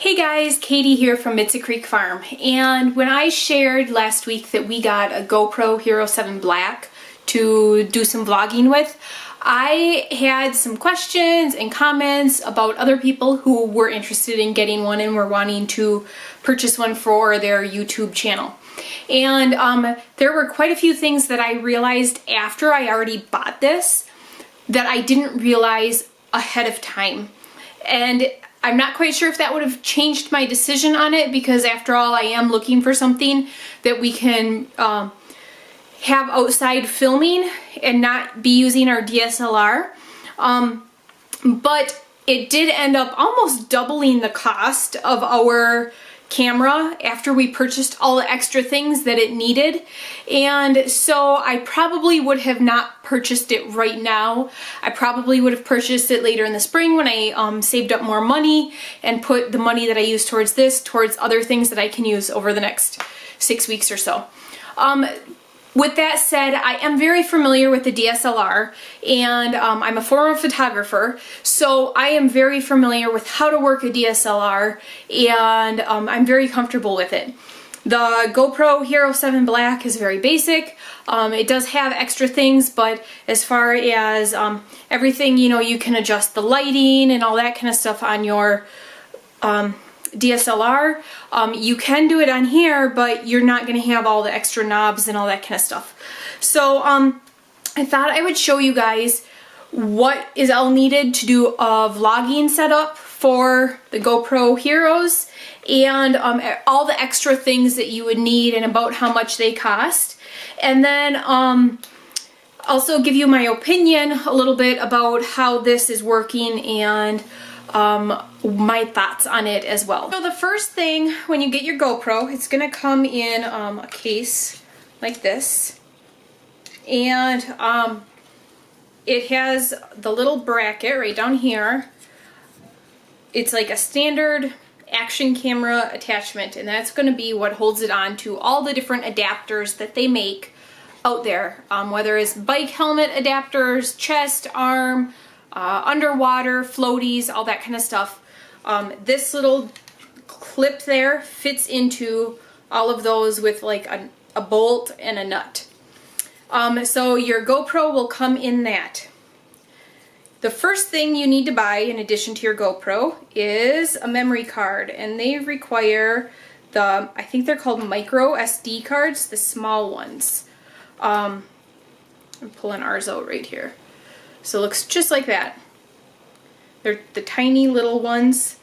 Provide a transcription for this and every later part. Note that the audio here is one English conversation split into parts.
Hey guys, Katie here from Mitza Creek Farm, and when I shared last week that we got a GoPro Hero 7 Black to do some vlogging with, I had some questions and comments about other people who were interested in getting one and were wanting to purchase one for their YouTube channel. And there were quite a few things that I realized after I already bought this that I didn't realize ahead of time. And I'm not quite sure if that would have changed my decision on it, because after all, I am looking for something that we can have outside filming and not be using our DSLR. But it did end up almost doubling the cost of our camera after we purchased all the extra things that it needed. And so I probably would have not purchased it right now. I probably would have purchased it later in the spring when I saved up more money and put the money that I use towards this towards other things that I can use over the next 6 weeks or so. With that said, I am very familiar with the DSLR, and I'm a former photographer, so I am very familiar with how to work a DSLR, and I'm very comfortable with it. The GoPro Hero 7 Black is very basic. It does have extra things, but as far as everything, you know, you can adjust the lighting and all that kind of stuff on your DSLR. You can do it on here, but you're not going to have all the extra knobs and all that kind of stuff. So I thought I would show you guys what is all needed to do a vlogging setup for the GoPro Heroes, and all the extra things that you would need and about how much they cost. And then also give you my opinion a little bit about how this is working and my thoughts on it as well. So the first thing, when you get your GoPro, it's gonna come in a case like this, and it has the little bracket right down here. It's like a standard action camera attachment, and that's gonna be what holds it on to all the different adapters that they make out there, whether it's bike helmet adapters, chest, arm, underwater, floaties, all that kind of stuff. This little clip there fits into all of those with like a bolt and a nut. So your GoPro will come in that. The first thing you need to buy in addition to your GoPro is a memory card, and they require I think they're called micro SD cards, the small ones. I'm pulling ours out right here. So it looks just like that. They're the tiny little ones.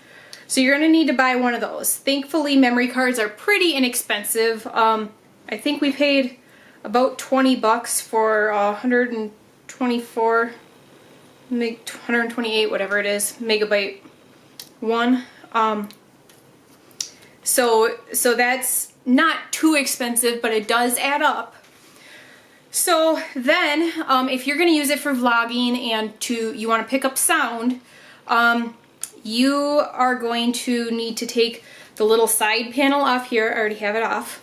So you're going to need to buy one of those. Thankfully, memory cards are pretty inexpensive. I think we paid about 20 bucks for 124, 128, whatever it is, megabyte one. So that's not too expensive, but it does add up. So then, if you're going to use it for vlogging and you want to pick up sound, you are going to need to take the little side panel off here. I already have it off.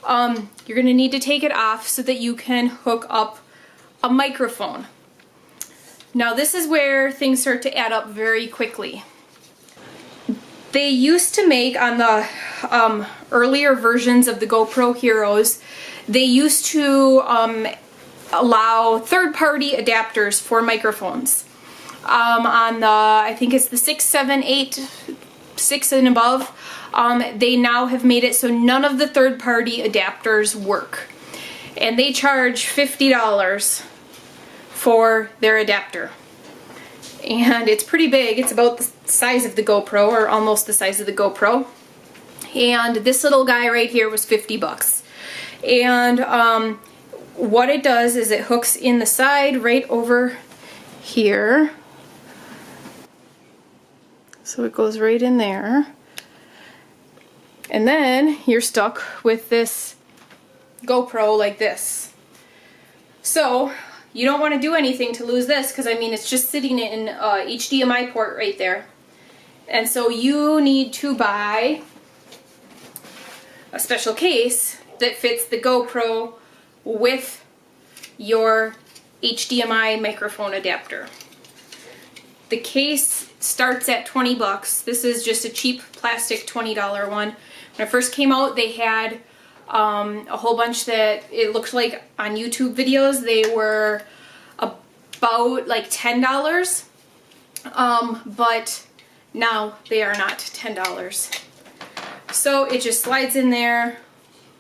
You're going to need to take it off so that you can hook up a microphone. Now this is where things start to add up very quickly. They used to make, on the earlier versions of the GoPro Heroes, they used to allow third-party adapters for microphones. On the, I think it's the 6, 7, 8, 6 and above, they now have made it so none of the third-party adapters work. And they charge $50 for their adapter. And it's pretty big. It's about the size of the GoPro, or almost the size of the GoPro. And this little guy right here was 50 bucks. And what it does is it hooks in the side right over here. So it goes right in there. And then you're stuck with this GoPro like this. So you don't want to do anything to lose this, because I mean it's just sitting in HDMI port right there. And so you need to buy a special case that fits the GoPro with your HDMI microphone adapter. The case starts at 20 bucks. This is just a cheap plastic $20 one. When it first came out, they had a whole bunch that it looked like on YouTube videos. They were about like $10, but now they are not $10. So it just slides in there.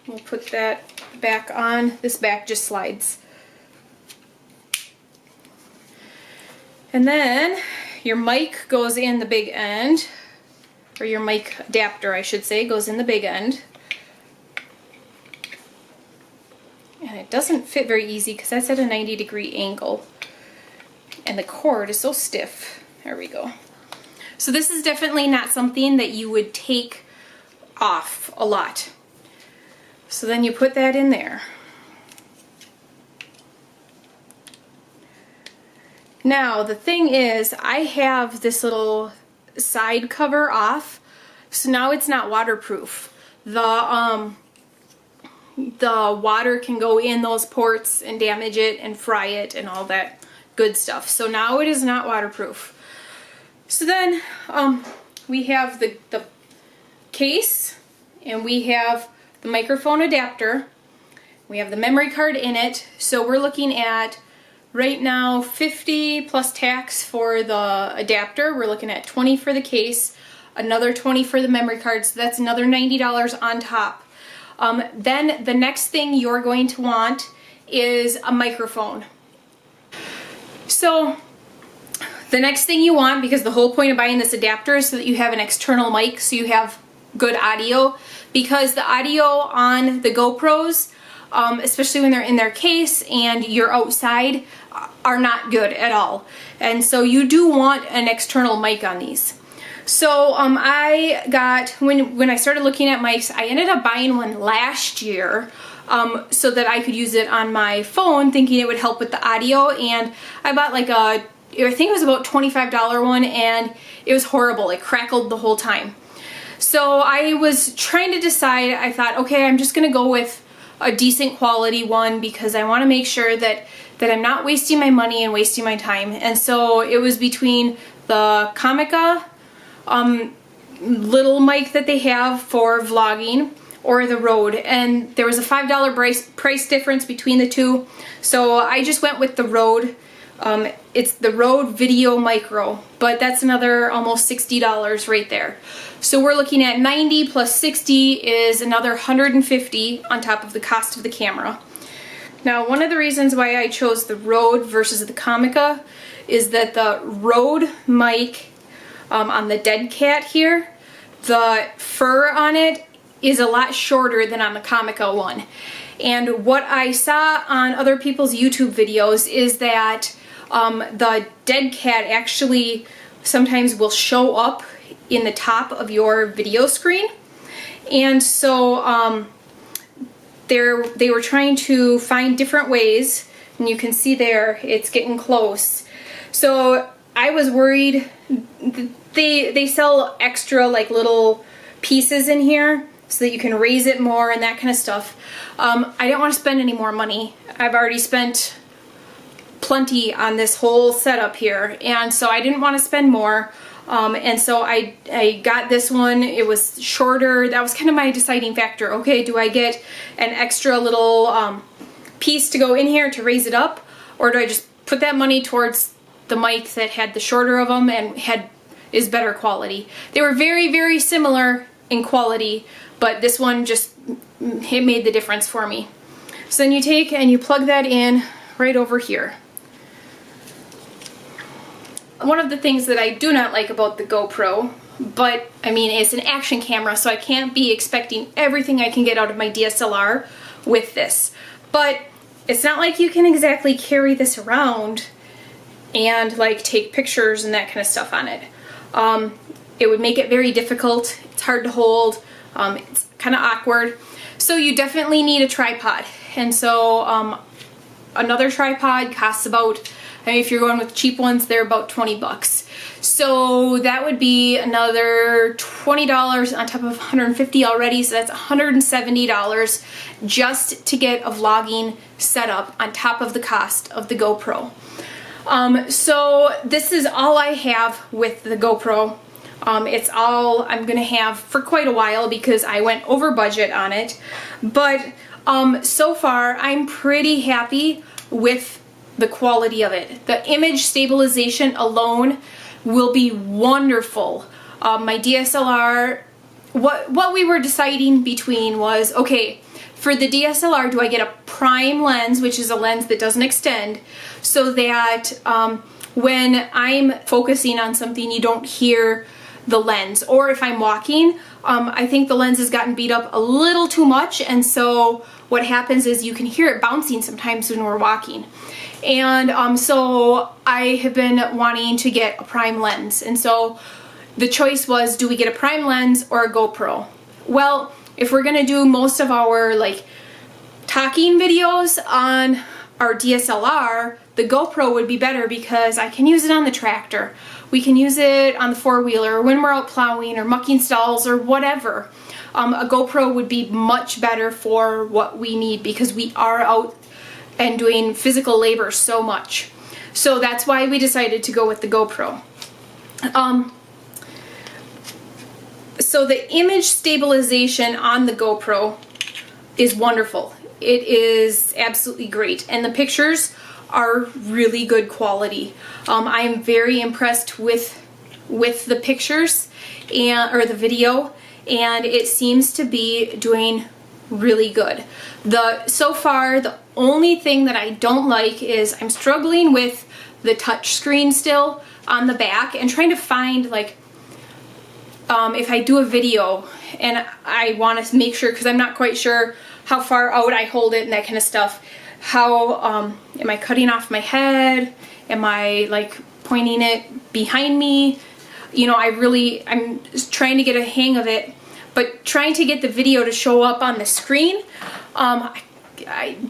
We'll put that back on. This back just slides. And then your mic goes in the big end, or your mic adapter, I should say, goes in the big end. And it doesn't fit very easy because that's at a 90-degree angle. And the cord is so stiff. There we go. So this is definitely not something that you would take off a lot. So then you put that in there. Now the thing is, I have this little side cover off, so now it's not waterproof. The water can go in those ports and damage it and fry it and all that good stuff. So now it is not waterproof. So then we have the case, and we have the microphone adapter. We have the memory card in it. So we're looking at right now $50 plus tax for the adapter. We're looking at $20 for the case, another $20 for the memory card, so that's another $90 on top. Then the next thing you're going to want is a microphone. So the next thing you want, because the whole point of buying this adapter is so that you have an external mic, so you have good audio, because the audio on the GoPros, especially when they're in their case and you're outside, are not good at all. And so you do want an external mic on these. So I got, when I started looking at mics, I ended up buying one last year so that I could use it on my phone, thinking it would help with the audio. And I bought like I think it was about $25 one, and it was horrible. It crackled the whole time. So I was trying to decide. I thought, okay, I'm just gonna go with a decent quality one because I want to make sure that I'm not wasting my money and wasting my time. And so it was between the Comica little mic that they have for vlogging or the Rode, and there was a $5 price difference between the two, so I just went with the Rode. It's the Rode Video Micro, but that's another almost $60 right there. So we're looking at 90 plus 60 is another 150 on top of the cost of the camera. Now, one of the reasons why I chose the Rode versus the Comica is that the Rode mic on the dead cat here, the fur on it is a lot shorter than on the Comica one. And what I saw on other people's YouTube videos is that the dead cat actually sometimes will show up in the top of your video screen. And so they were trying to find different ways, and you can see there it's getting close. So I was worried. They sell extra like little pieces in here so that you can raise it more and that kind of stuff. I didn't want to spend any more money. I've already spent plenty on this whole setup here, and so I didn't want to spend more. And so I got this one. It was shorter. That was kind of my deciding factor. Okay, do I get an extra little piece to go in here to raise it up, or do I just put that money towards the mic that had the shorter of them and is better quality? They were very, very similar in quality, but this one just, it made the difference for me. So then you take and you plug that in right over here. One of the things that I do not like about the GoPro, but I mean, it's an action camera, so I can't be expecting everything I can get out of my DSLR with this. But it's not like you can exactly carry this around and like take pictures and that kind of stuff on it. It would make it very difficult. It's hard to hold. It's kind of awkward. So you definitely need a tripod. And so another tripod costs about, I mean, if you're going with cheap ones, they're about 20 bucks. So that would be another $20 on top of 150 already, so that's $170 just to get a vlogging setup on top of the cost of the GoPro. So this is all I have with the GoPro. It's all I'm gonna have for quite a while because I went over budget on it. But so far I'm pretty happy with the quality of it. The image stabilization alone will be wonderful. My DSLR, what we were deciding between was, okay, for the DSLR, do I get a prime lens, which is a lens that doesn't extend, so that when I'm focusing on something, you don't hear the lens. Or if I'm walking, I think the lens has gotten beat up a little too much, and so what happens is you can hear it bouncing sometimes when we're walking. And so I have been wanting to get a prime lens, and so the choice was, do we get a prime lens or a GoPro? Well, if we're gonna do most of our like talking videos on our DSLR, the GoPro would be better because I can use it on the tractor. We can use it on the four-wheeler when we're out plowing or mucking stalls or whatever. A GoPro would be much better for what we need because we are out and doing physical labor so much. So that's why we decided to go with the GoPro. So the image stabilization on the GoPro is wonderful. It is absolutely great, and the pictures are really good quality. I am very impressed with the pictures or the video, and it seems to be doing really good. So far, the only thing that I don't like is I'm struggling with the touch screen still on the back and trying to find like if I do a video and I want to make sure, because I'm not quite sure how far out I hold it and that kind of stuff. How am I cutting off my head? Am I like pointing it behind me? You know, I'm trying to get a hang of it, but trying to get the video to show up on the screen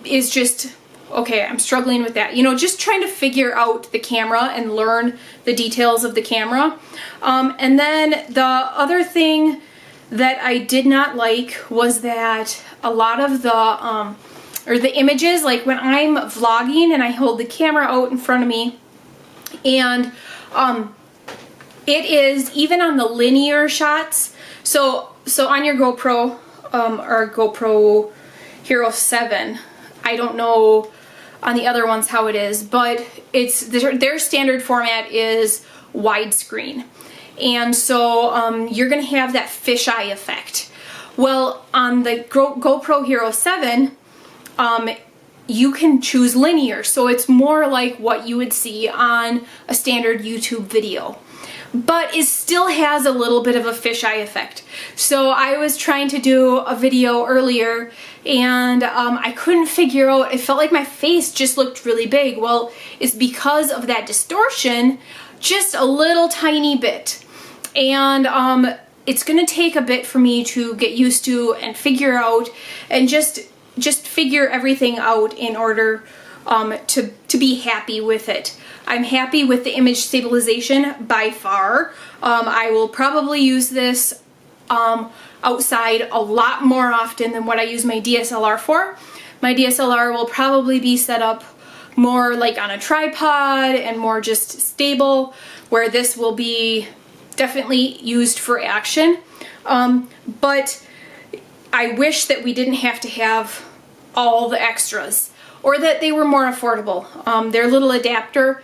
is just, okay, I'm struggling with that. You know, just trying to figure out the camera and learn the details of the camera. And then the other thing that I did not like was that a lot of the images, like when I'm vlogging and I hold the camera out in front of me, and it is, even on the linear shots, so on your GoPro, or GoPro Hero 7, I don't know on the other ones how it is, but it's their standard format is widescreen, and so you're gonna have that fisheye effect. Well, on the GoPro Hero 7, you can choose linear, so it's more like what you would see on a standard YouTube video, but it still has a little bit of a fisheye effect. So I was trying to do a video earlier and I couldn't figure out, it felt like my face just looked really big. Well, it's because of that distortion, just a little tiny bit. And it's gonna take a bit for me to get used to and figure out, and just figure everything out in order to be happy with it. I'm happy with the image stabilization by far. I will probably use this outside a lot more often than what I use my DSLR for. My DSLR will probably be set up more like on a tripod and more just stable, where this will be definitely used for action. But I wish that we didn't have to have all the extras, or that they were more affordable. Their little adapter,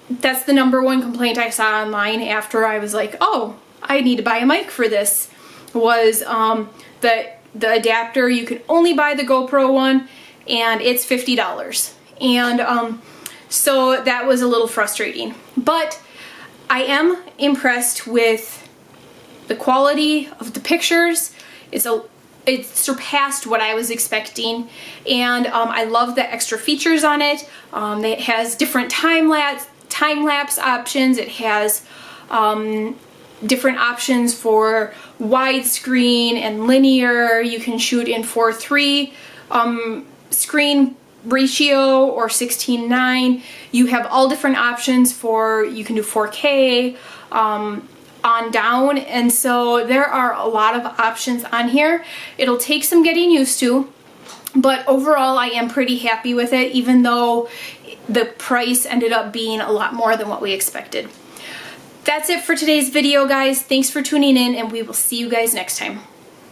that's the #1 complaint I saw online after I was like, oh, I need to buy a mic for this, was the adapter. You can only buy the GoPro one and it's $50. And so that was a little frustrating. But I am impressed with the quality of the pictures. It surpassed what I was expecting, and I love the extra features on it. It has different time-lapse options. It has different options for widescreen and linear. You can shoot in 4:3 screen ratio or 16:9. You have all different options for, you can do 4K, on down, and so there are a lot of options on here. It'll take some getting used to, but overall I am pretty happy with it, even though the price ended up being a lot more than what we expected. That's it for today's video, guys. Thanks for tuning in, and we will see you guys next time.